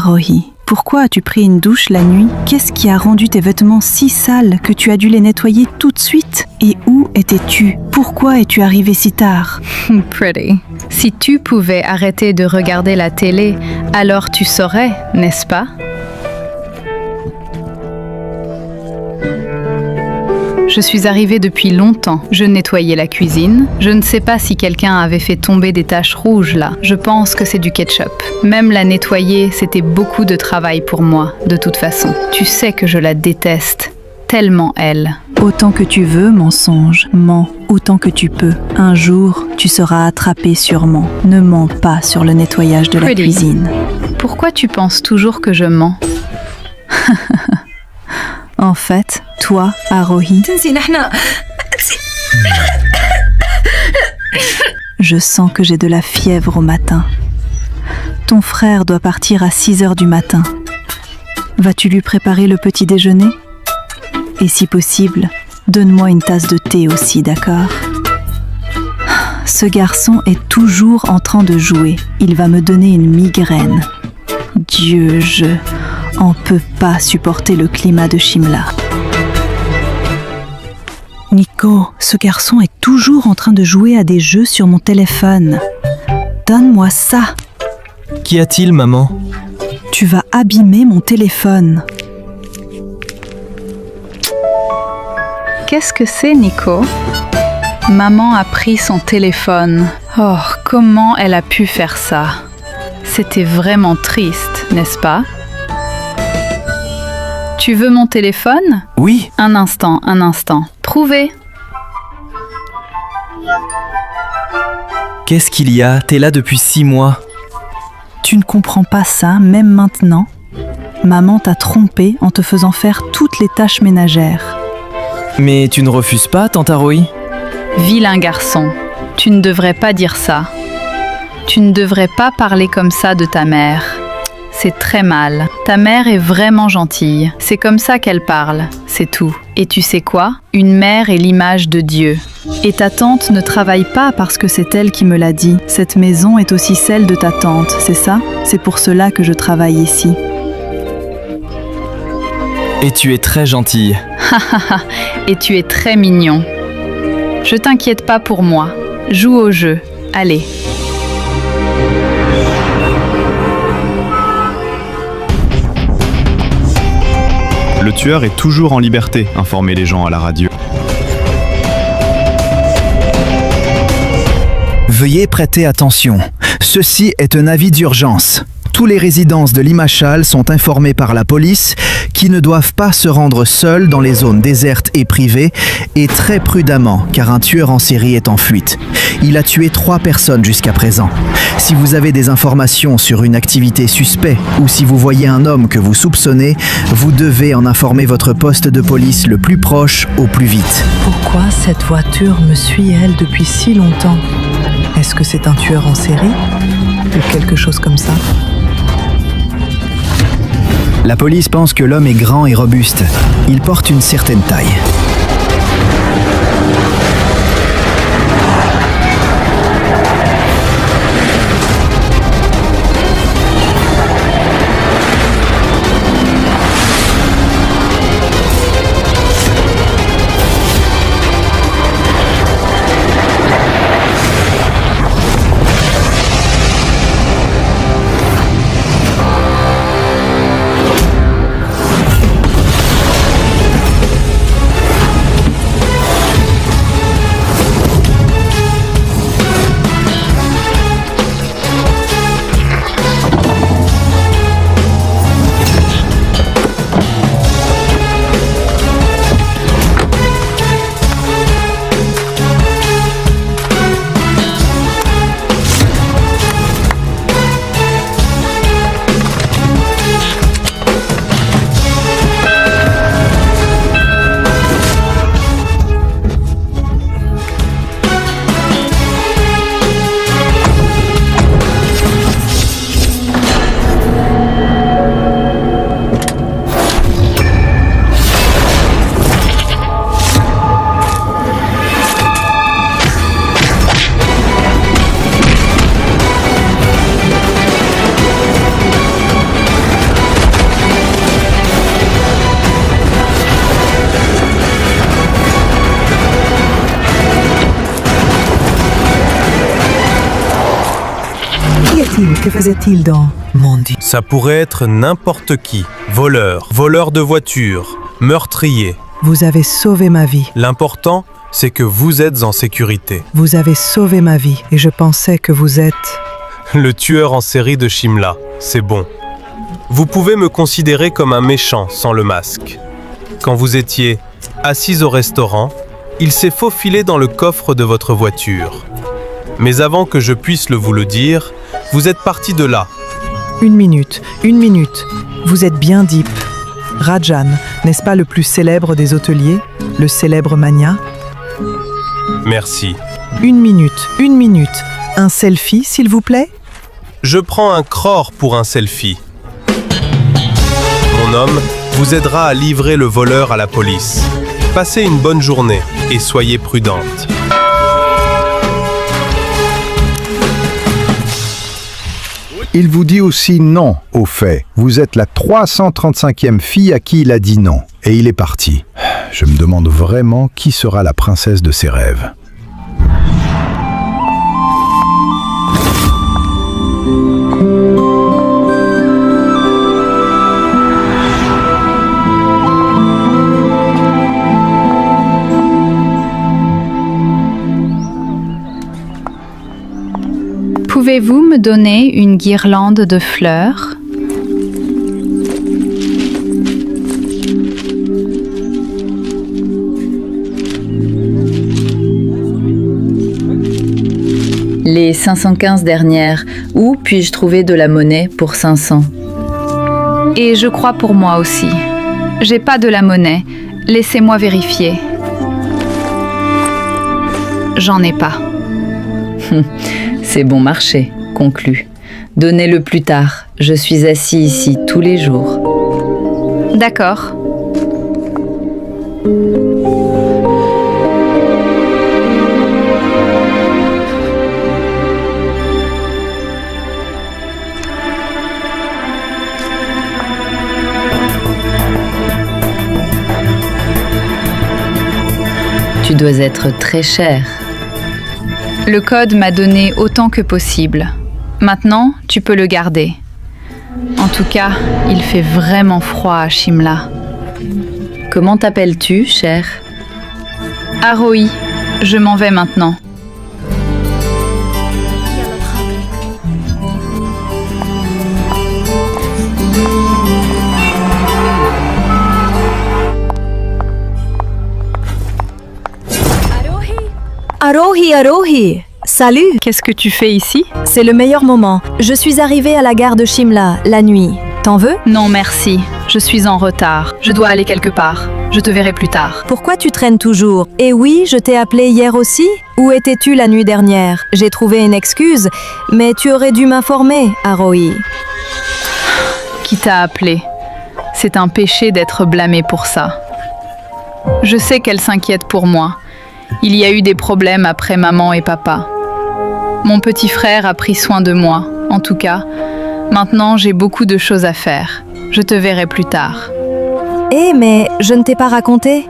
Arohi, pourquoi as-tu pris une douche la nuit? Qu'est-ce qui a rendu tes vêtements si sales que tu as dû les nettoyer tout de suite? Et où étais-tu? Pourquoi es-tu arrivé si tard? Pretty. Si tu pouvais arrêter de regarder la télé, alors tu saurais, n'est-ce pas? Je suis arrivée depuis longtemps. Je nettoyais la cuisine. Je ne sais pas si quelqu'un avait fait tomber des taches rouges là. Je pense que c'est du ketchup. Même la nettoyer, c'était beaucoup de travail pour moi, de toute façon. Tu sais que je la déteste. Tellement elle. Autant que tu veux, mensonge. Mens autant que tu peux. Un jour, tu seras attrapé sûrement. Ne mens pas sur le nettoyage de la cuisine. Pourquoi tu penses toujours que je mens? En fait, toi, Arohi, je sens que j'ai de la fièvre au matin. Ton frère doit partir à 6h du matin. Vas-tu lui préparer le petit déjeuner? Et si possible, donne-moi une tasse de thé aussi, d'accord? Ce garçon est toujours en train de jouer. Il va me donner une migraine. Dieu, je en peux pas supporter le climat de Shimla. Nico, ce garçon est toujours en train de jouer à des jeux sur mon téléphone. Donne-moi ça. Qu'y a-t-il, maman? Tu vas abîmer mon téléphone. Qu'est-ce que c'est, Nico? Maman a pris son téléphone. Oh, comment elle a pu faire ça? C'était vraiment triste, n'est-ce pas? Tu veux mon téléphone? Oui. Un instant. Prouvez. Qu'est-ce qu'il y a? T'es là depuis 6 mois. Tu ne comprends pas ça, même maintenant? Maman t'a trompé en te faisant faire toutes les tâches ménagères. Mais tu ne refuses pas, tante Arohi? Vilain garçon, tu ne devrais pas dire ça. Tu ne devrais pas parler comme ça de ta mère. C'est très mal. Ta mère est vraiment gentille. C'est comme ça qu'elle parle, c'est tout. Et tu sais quoi? Une mère est l'image de Dieu. Et ta tante ne travaille pas parce que c'est elle qui me l'a dit. Cette maison est aussi celle de ta tante, c'est ça? C'est pour cela que je travaille ici. Et tu es très gentille. Et tu es très mignon. Je t'inquiète pas pour moi. Joue au jeu. Allez. Le tueur est toujours en liberté, informaient les gens à la radio. Veuillez prêter attention. Ceci est un avis d'urgence. Tous les résidents de Limachal sont informés par la police qui ne doivent pas se rendre seuls dans les zones désertes et privées et très prudemment car un tueur en série est en fuite. Il a tué 3 personnes jusqu'à présent. Si vous avez des informations sur une activité suspecte ou si vous voyez un homme que vous soupçonnez, vous devez en informer votre poste de police le plus proche au plus vite. Pourquoi cette voiture me suit, elle, depuis si longtemps? Est-ce que c'est un tueur en série? Ou quelque chose comme ça? La police pense que l'homme est grand et robuste. Il porte une certaine taille. est-il? Que faisait-il dans mon Dieu? Ça pourrait être n'importe qui. Voleur de voiture, meurtrier. Vous avez sauvé ma vie. L'important, c'est que vous êtes en sécurité. Vous avez sauvé ma vie et je pensais que vous êtes... Le tueur en série de Shimla, c'est bon. Vous pouvez me considérer comme un méchant sans le masque. Quand vous étiez assis au restaurant, il s'est faufilé dans le coffre de votre voiture. Mais avant que je puisse vous le dire, vous êtes parti de là. Une minute. Vous êtes bien deep. Rajan, n'est-ce pas le plus célèbre des hôteliers? Le célèbre mania? Merci. Une minute. Un selfie, s'il vous plaît? Je prends un crore pour un selfie. Mon homme vous aidera à livrer le voleur à la police. Passez une bonne journée et soyez prudente. Il vous dit aussi non, au fait. Vous êtes la 335e fille à qui il a dit non. Et il est parti. Je me demande vraiment qui sera la princesse de ses rêves. Pouvez-vous me donner une guirlande de fleurs? Les 515 dernières, où puis-je trouver de la monnaie pour 500? Et je crois pour moi aussi. J'ai pas de la monnaie, laissez-moi vérifier. J'en ai pas. C'est bon marché, conclu. Donnez-le plus tard, je suis assis ici tous les jours. D'accord. Tu dois être très cher. Le code m'a donné autant que possible. Maintenant, tu peux le garder. En tout cas, il fait vraiment froid à Shimla. Comment t'appelles-tu, cher? Arohi. Je m'en vais maintenant. Arohi, salut! Qu'est-ce que tu fais ici? C'est le meilleur moment. Je suis arrivée à la gare de Shimla, la nuit. T'en veux? Non, merci. Je suis en retard. Je dois aller quelque part. Je te verrai plus tard. Pourquoi tu traînes toujours? Et oui, je t'ai appelé hier aussi. Où étais-tu la nuit dernière? J'ai trouvé une excuse, mais tu aurais dû m'informer, Arohi. Qui t'a appelé? C'est un péché d'être blâmé pour ça. Je sais qu'elle s'inquiète pour moi. Il y a eu des problèmes après maman et papa. Mon petit frère a pris soin de moi, en tout cas. Maintenant, j'ai beaucoup de choses à faire. Je te verrai plus tard. Eh, mais je ne t'ai pas raconté.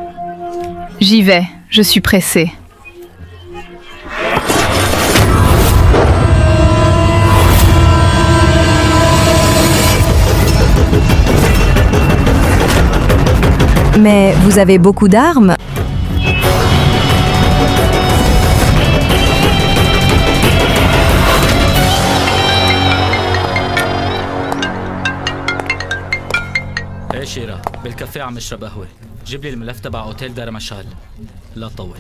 J'y vais, je suis pressée. Mais vous avez beaucoup d'armes? شيرة بالكافيه عم اشرب قهوة. جيب لي الملف تبع اوتيل دار مشال. لا تطول.